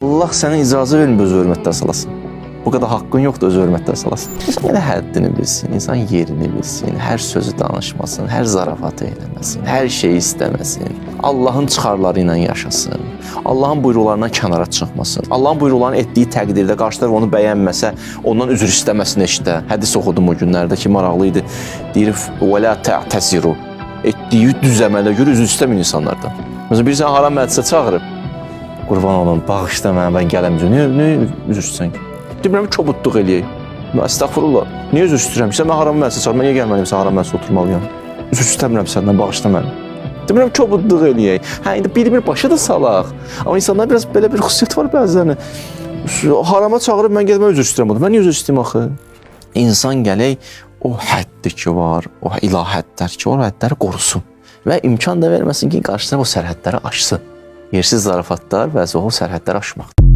Allah sənə icazə vermir özü hörmətdən salasın. Bu qədər haqqın yoxdur özü hörmətdən salasın. İnsan yenə həddini bilsin, insan yerini bilsin, hər sözü danışmasın, hər zarafatı eləməsin, hər şeyi istəməsin. Allahın çıxarları ilə yaşasın, Allahın buyruqlarından kənara çıxmasın. Allahın buyruqlarını etdiyi təqdirdə qarşı tərəf onu bəyənməsə, ondan üzr istəməsin eşdə. Hədis oxudum o günlərdə ki, maraqlı idi. Deyir, وَلَا تَعْتَزِرُ etdiyi düz əmələ görə üzr istəməyin insanlardan. Məsələn, bir sən haram məclisə çağırıb, qurban olun, bağışla mənə, mən gələməcəm. Niyə üzr istəyirsən ki? Demirəm, kobudluq eləyək. Əstəğfurullah. Niyə üzr istəyirəm? Sən mən haram məclisə çağırıb, mən niyə gəlməliyim, sən haram məclisə oturmalıyam? Üzr istəmirəm səndən, bağışla məni. Demirəm, kobudluq eləyək. Hə, indi bir başa da salaq. Amma insanlar biraz belə bir xüsusiyyət var bəzən. Harama çağırıb, mən gəlmə üzr istəyirəm. Mən niyə üzr istəyim axı? İnsan gələk, o həddir ki var, o ilahətlər ki var, o hədləri qorusun. Və imkan da verməsin ki, qarşı tərəf o sərhədləri aşsın. Yersiz zarafatlar və o sərhədləri aşmaqdır.